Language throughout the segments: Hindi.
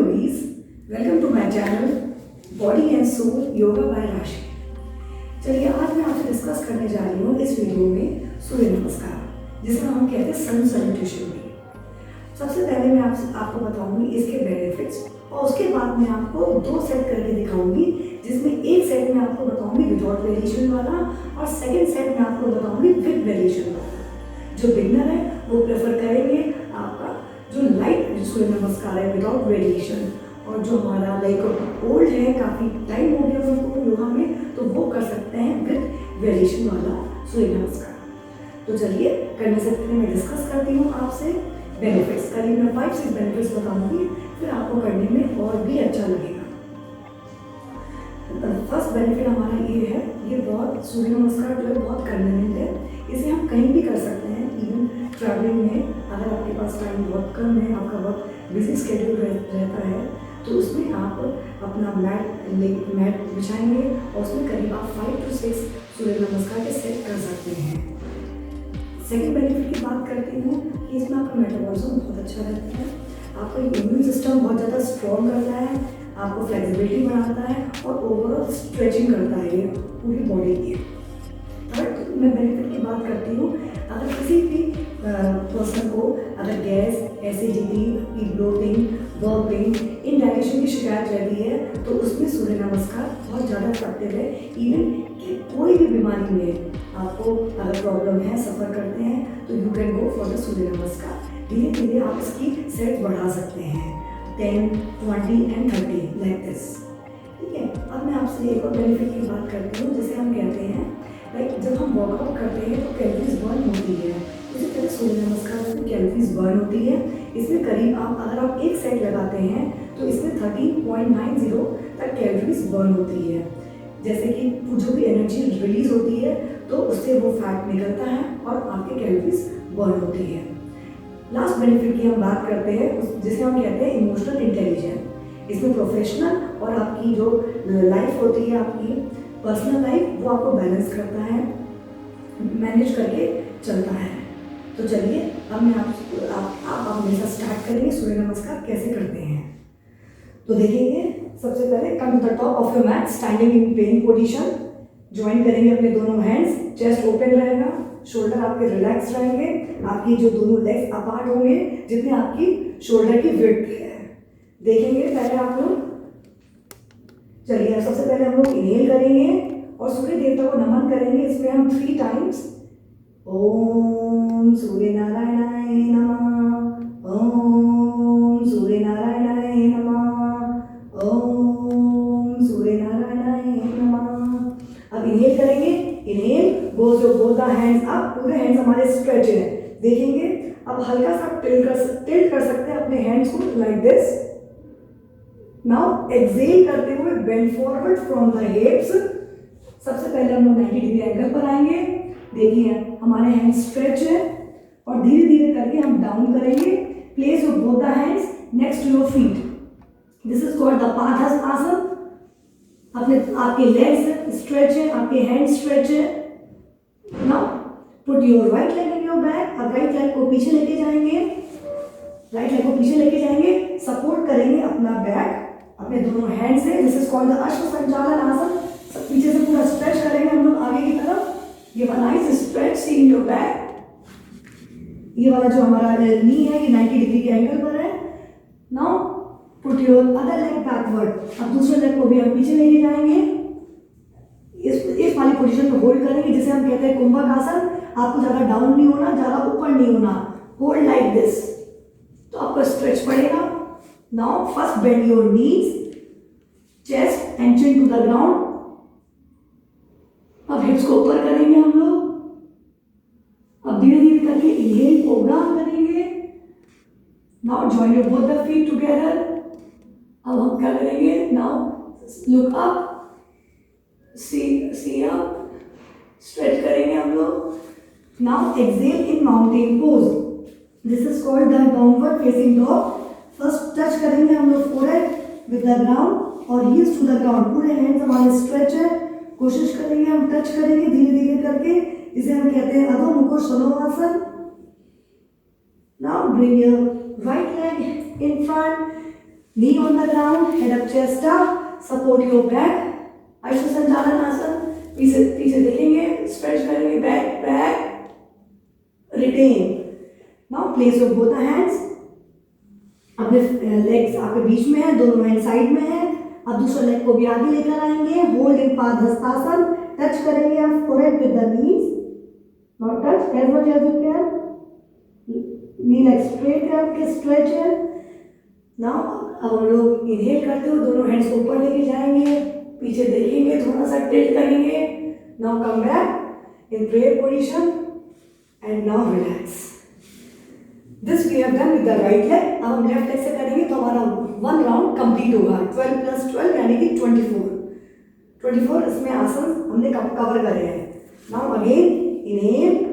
yogis, welcome to my channel Body and Soul Yoga by Rashi। चलिए आज मैं आपसे डिस्कस करने जा रही हूँ इस वीडियो में सूर्य नमस्कार, जिसे हम कहते हैं सन सैल्यूटेशन भी। सबसे पहले मैं आपको बताऊंगी इसके बेनिफिट्स और उसके बाद मैं आपको दो सेट करके दिखाऊंगी, जिसमें एक सेट में आपको बताऊंगी विदाउट वेरिएशन वाला और सेकंड सेट में आपको बताऊंगी विद वेरिएशन वाला। जो बिगनर है वो प्रेफर करेंगे आपका जो लाइट सूर्य नमस्कार है विदाउट वेरिएशन, और जो हमारा लाइक ओल्ड है, काफ़ी टाइम हो गया उनको योगा में, तो वो कर सकते हैं विद वेरिएशन वाला सूर्य नमस्कार। तो चलिए करने से पहले मैं डिस्कस करती हूँ आपसे बेनिफिट्स। करीब मैं 5-6 बेनिफिट्स बताऊंगी, फिर आपको करने में और भी अच्छा लगेगा। फर्स्ट बेनिफिट हमारा ये है, ये बहुत सूर्य नमस्कार जो है बहुत कन्वीनियंट है। इसे हम कहीं भी कर सकते हैं, इवन ट्रैवलिंग में। अगर आपके पास टाइम बहुत कम है, आपका बहुत बिजी स्केड्यूल रहता है, तो उसमें आप अपना मैट बिछाएंगे और उसमें करीब आप 5 to 6 सूर्य नमस्कार के सेट कर सकते हैं। सेकेंड बेनिफिट की बात करती हूँ कि इसमें आपका मेटाबॉलिज्म बहुत अच्छा रहता है, आपका इम्यून सिस्टम बहुत ज़्यादा स्ट्रॉन्ग करता है, आपको फ्लेक्सिबिलिटी बढ़ाता है और ओवरऑल स्ट्रेचिंग करता है ये पूरी बॉडी की। थर्ड मैं बेनिफिट की बात करती हूँ, अगर किसी भी पर्सन को अगर gas, acidity, bloating, burping, indigestion की शिकायत रहती है, तो उसमें सूर्य नमस्कार बहुत ज़्यादा इफेक्टिव है। इवन कि कोई भी बीमारी में आपको अगर प्रॉब्लम है, सफ़र करते हैं, तो you can go for the surya namaskar. धीरे धीरे आप इसकी सेट बढ़ा सकते हैं 10, 20 and 30 लाइक दिस। ठीक है, अब मैं आपसे एक और बेनिफिट की बात करती हूँ, जिसे हम कहते हैं लाइक जब हम वर्कआउट करते हैं तो कैलोरीज बर्न होती है। उसी तरह सूर्य नमस्कार में कैलोरीज बर्न होती है। इसमें करीब अगर आप एक सेट लगाते हैं तो इसमें 13.90 तक कैलोरीज बर्न होती है। जैसे कि जो भी एनर्जी रिलीज होती है तो उससे वो फैट निकलता है और आपके कैलोरीज बर्न होती है। लास्ट बेनिफिट की हम बात करते हैं, जिसे हम कहते हैं इमोशनल इंटेलिजेंस। इसमें प्रोफेशनल और आपकी जो लाइफ होती है, आपकी पर्सनल लाइफ, वो आपको बैलेंस करता है, मैनेज करके चलता है। तो चलिए अब मैं आप मेरे साथ स्टार्ट करेंगे सूर्य नमस्कार कैसे करते हैं। तो देखेंगे, सबसे पहले come to the top of your mat, standing in playing position. Join करेंगे अपने दोनों हैंड्स, चेस्ट ओपन रहेगा, शोल्डर आपके रिलैक्स रहेंगे, आपकी जो दोनों लेग्स अपार्ट होंगे जितने आपकी शोल्डर की विड्थ है। देखेंगे पहले आप लोग, चलिए सबसे पहले हम लोग इनहेल करेंगे और सूर्य देवता को नमन करेंगे। इसमें हम 3 टाइम्स ओम सूर्य नारायणाय नमः, ओम सूर्य नारायणाय नमः, ओम सूर्य नारायणाय नमः। अब इनहेल करेंगे, inhale goes both the hands up, पूरे हैंड्स हमारे स्ट्रेच हैं। देखेंगे अब हल्का सा टिल्ट कर सकते हैं अपने हैंड्स को लाइक दिस। नाउ एक्सेल करते हुए बेंड फॉरवर्ड फ्रॉम द हिप्स। सबसे पहले हम लोग 90 डिग्री एंगल पर आएंगे। देखिए हमारे हैंड स्ट्रेच है और धीरे धीरे करके हम डाउन करेंगे। Place your both the hands next to your feet. This is called the Padahasta asana. अपने आपके लेग्स स्ट्रेच है, आपके हैंड स्ट्रेच है। Now put your right leg in your back. अब राइट लेग को पीछे लेके जाएंगे, राइट लेग को पीछे लेके जाएंगे, सपोर्ट करेंगे अपना बैक अपने दोनों हैंड से। दिस इज कॉल्ड द अश्व संचालन आसन। सब पीछे से पूरा स्ट्रेच करेंगे हम लोग आगे की तरफ। ये nice stretch, see in your back. ये वाला जो हमारा नी है ये 90 डिग्री के एंगल पर है। Now put your other leg backward. अब दूसरे लेग को भी हम पीछे लेके जाएंगे, इस वाली पोजीशन में होल्ड करेंगे, जिसे हम कहते हैं कुंभक आसन। आपको ज्यादा डाउन नहीं होना, ज्यादा ऊपर नहीं होना, होल्ड लाइक दिस, तो आपका स्ट्रेच पड़ेगा। Now first bend your knees, chest and chin to the ground. अब हिप्स को ऊपर करेंगे हम लोग। अब धीरे धीरे करके इनहेल प्रोग्राम करेंगे। Now join your both the feet together. अब हम क्या करेंगे, now look up, see up, stretch करेंगे हम लोग। Now exhale in mountain pose. This is called the downward facing dog. First touch करेंगे हम लोग फोरहेड विद द ग्राउंड और हील्स टू द ग्राउंड। पूरे हैंड्स हमारे स्ट्रेच है, कोशिश करेंगे हम टच करेंगे धीरे धीरे करके। इसे हम कहते हैं adho mukho shalomasana. Now bring your right leg in front, knee on the ground, head up, chest up, support your back. ऐसे संचालन आसन, पीछे पीछे देखेंगे, स्ट्रेच करेंगे, back back, retain. Now place your both hands, अपने लेग्स आपके बीच में है, दोनों हैंड साइड में है. अब दूसरे लेग को भी आगे लेकर आएंगे, होल्ड इन पादहस्तासन, टच करेंगे आप forehead with the knees, not touch as much as you can. Knee leg straight है आपके, स्ट्रेच है. नाउ अब हम लोग इनहेल करते हुए दोनों हैंड्स को ऊपर लेके जाएंगे, पीछे देखेंगे, थोड़ा सा टिल्ट करेंगे. Now come back in prayer position and now relax. This we have done with the right leg. अब हम लेफ्ट लेग से करेंगे तो हमारा 1 राउंड कंप्लीट होगा. 12 + 12 यानी कि 24 इसमें आसन हमने कवर करे हैं. Now again inhale,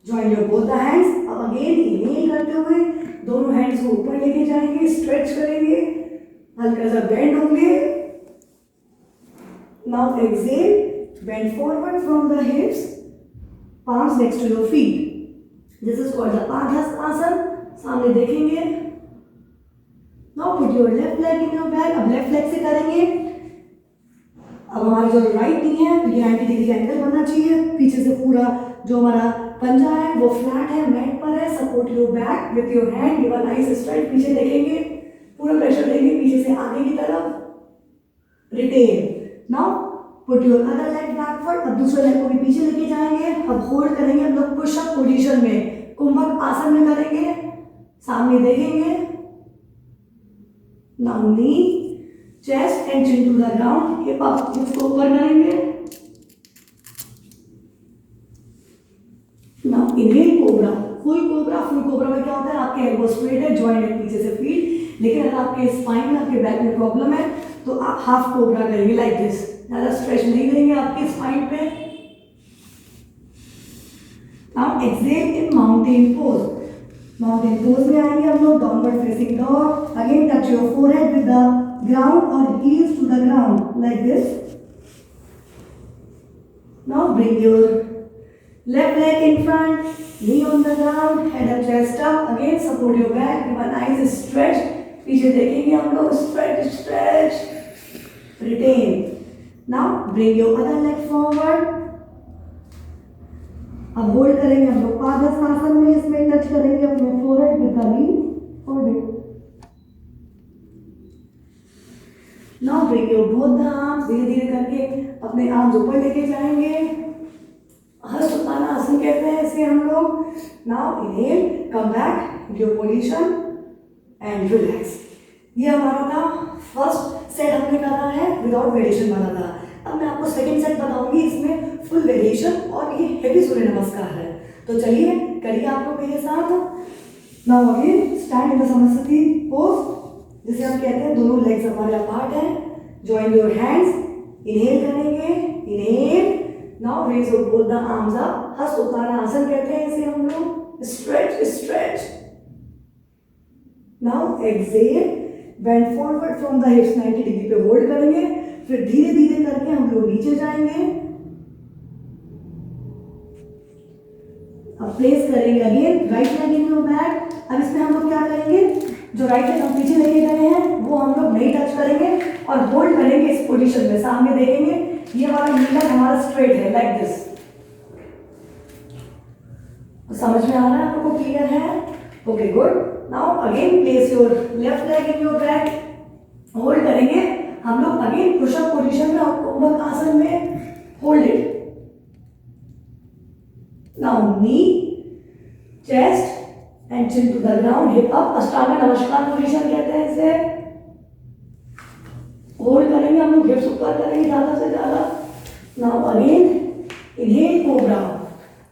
join your both the hands. अब अगेन इनहेल करते हुए दोनों हैंड्स को ऊपर लेके जाएंगे, स्ट्रेच करेंगे, हल्का सा बेंड होंगे. Now exhale, bend forward from the hips, palms next to your feet. This is called the Padhastasana. सामने देखेंगे. Now put your left leg in your bag. अब लेफ्ट लेग से करेंगे. अब हमारी जो राइट नी है ये 90 डिग्री का एंगल बनना चाहिए. पीछे से पूरा जो हमारा पंजा है वो फ्लैट है, मैट पर है. Support your back with your hand, give a nice STRIDE. पीछे देखेंगे, पूरा प्रेशर देंगे पीछे से आगे की तरफ. Retain. Now put your other leg backward. अब दूसरे लेग को भी पीछे लेके जाएंगे. अब होल्ड करेंगे हम लोग पुशअप पोजीशन में, कुंभक आसन में करेंगे. सामने देखेंगे. Now knee, chest and chin to the ground. Hip up, hips को ऊपर करेंगे. Now inhale cobra, full cobra. Full cobra में क्या होता है, आपके एल्बो स्ट्रेट है, जॉइंट है पीछे से फीट. लेकिन अगर आपके स्पाइन में, आपके बैक में प्रॉब्लम है तो आप हाफ कोबरा करेंगे लाइक दिस. ज़्यादा स्ट्रेच नहीं देंगे आपके स्पाइन पे. Now exhale in mountain pose. Mountain pose में आएंगे हम लोग, downward facing dog. Again touch your forehead with the ground और heels to the ground like this. Now bring your left leg in front, knee on the ground, head up, chest up. Again support your back, give a nice stretch. पीछे देखेंगे हम लोग, stretch, stretch, retain. Now bring your other leg forward. अब होल्ड करेंगे हम लोग पादहस्तासन में. इसमें टच करेंगे अपने forehead with the knee, fold. Now bring your both the arms. धीरे धीरे करके अपने आर्म्स ऊपर लेके जाएंगे. हस्तोत्तान आसन कहते हैं इसे हम लोग. Now inhale, come back in your position and relax. ये हमारा था फर्स्ट सेट हमने करा है, विदाउट वेरिएशन वाला था. अब मैं आपको सेकंड सेट बताऊंगी, इसमें फुल वेरिएशन और ये हेवी सूर्य नमस्कार है. तो चलिए करिए आप लोग मेरे साथ. Now again stand in the samasthiti pose, जिसे हम कहते हैं दोनों लेग्स हमारे अपार्ट हैं. जॉइन योर हैंड्स, इनहेल करेंगे, inhale. Now raise your both the arms up. Hastottan asana कहते हैं इसे हम लोग. Stretch, stretch. Now exhale, bend forward from the hips. 90 degree पे होल्ड करेंगे. फिर धीरे धीरे करके हम लोग नीचे जाएंगे. अब प्लेस करेंगे again right leg in your back. अब इसमें हम लोग क्या करेंगे, जो राइट लेग हम पीछे लेके गए हैं वो हम लोग नहीं टच करेंगे और होल्ड करेंगे इस पोजीशन में. सामने देखेंगे, ये वाला नीला हमारा स्ट्रेट है लाइक दिस. समझ में आ रहा है आपको, क्लियर है? Okay good. Now again place your left leg in your back. Hold करेंगे हम लोग अगेन पुशअप पोजीशन में और कुंभक आसन में. Hold it. Now knee, chest and chin to the ground, hip up. Ashtanga namaskar position कहते हैं इसे. होल्ड करेंगे हम लोग, हिप्स ऊपर करेंगे ज्यादा से ज्यादा. Now again inhale cobra,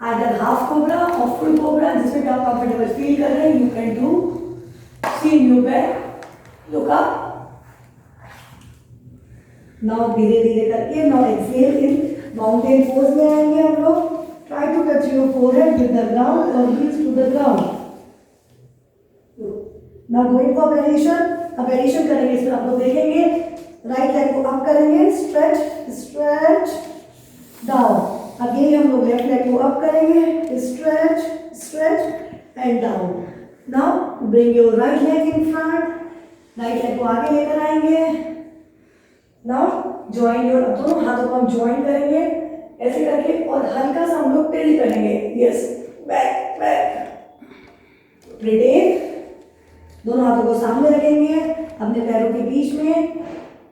either half cobra और फुल कोबरा, जिसमें आप कंफर्टेबल फील कर रहे हैं. You can do. See you back, look up. Now धीरे धीरे करके now exhale in mountain pose में आएंगे हम लोग. Try to touch your forehead with the ground और heels to the ground. Now going for variation. अब वेरिएशन करेंगे, इसमें आप लोग देखेंगे राइट लेग को अप करेंगे, स्ट्रेच स्ट्रेच डाउन. अगेन हम लोग लेफ्ट लेग को अप करेंगे, stretch stretch and down. Now bring your right leg in front, right leg को आगे लेकर आएंगे। नाउ ज्वाइन योर, दोनों हाथों को हम ज्वाइन करेंगे ऐसे करके और हल्का सा हम लोग टिल्ट करेंगे। Yes, back back, retain. दोनों हाथों को सामने रखेंगे अपने पैरों के बीच में।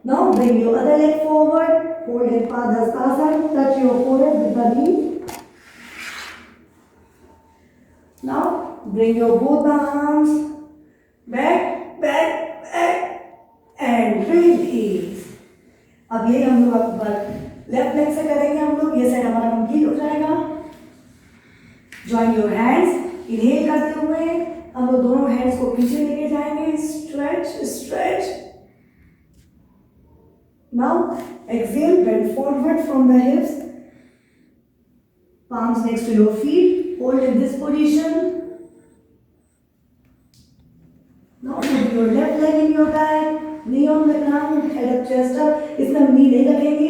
Now bring your other leg forward, hold in padahastasana, touch your forehead with the knee. Now bring your both arms back, back, back and release. अब ये हम लोग अब लेफ्ट लेग से करेंगे हम लोग, ये साइड हमारा कंप्लीट हो जाएगा। जॉइन योर हैंड्स, इनहेल करते हुए हम लोग दोनों हैंड्स को पीछे लेके जाएंगे, stretch stretch. Now exhale, bend forward from the hips, palms next to your feet, hold in this position. Now put your left leg in your bag, knee on the ground, head up, chest up. इसमें हम knee नहीं रखेंगे,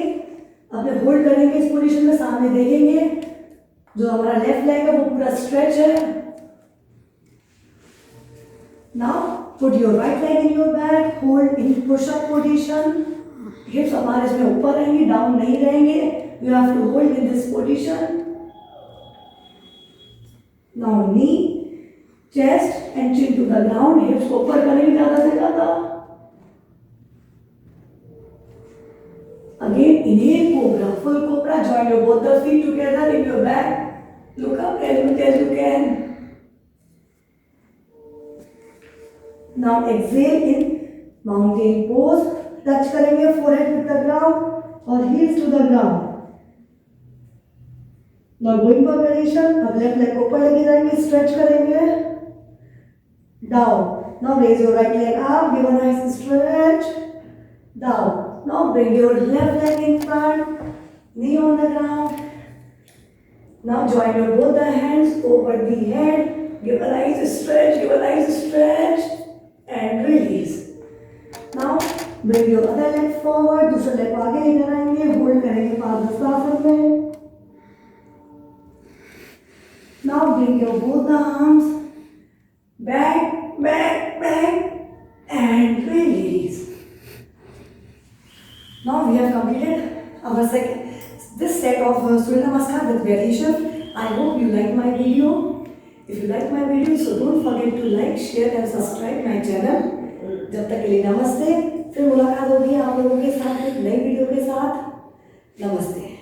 अपने होल्ड करेंगे इस पोजीशन में, सामने देखेंगे। जो हमारा लेफ्ट लेग है वो पूरा स्ट्रेच है। Now put your right leg in your bag, hold in push up position. हिप्स हमारे इसमें ऊपर रहेंगे, डाउन नहीं रहेंगे। You have to hold in this position. Now knee, chest and chin to the ground. Hips को ऊपर करेंगे ज़्यादा से ज़्यादा। Again inhale, cobra, full cobra. Join your both the feet together in your back. Look up as much as you can. Now exhale in mountain pose. Touch करेंगे forehead with the ground और heels to the ground. Now going for variation, अब लेफ्ट लेग को ऊपर लेके जाएंगे, स्ट्रेच करेंगे, down. Now raise your right leg up, give a nice stretch, down. Now bring your left leg in front, knee on the ground. Now join your both the hands over the head, give a nice stretch and release. Now bring your other leg forward, दूसरा लेग आगे लेकर आएंगे, होल्ड करेंगे पादहस्तासन में। Now bring your both the arms back, back, back and release. Now we have completed our this set of Surya Namaskar with variation. I hope you like my video. If you like my video, so don't forget to like, share and subscribe my channel. जब तक के लिए नमस्ते। फिर मुलाकात होगी आप लोगों के साथ एक नई वीडियो के साथ। नमस्ते।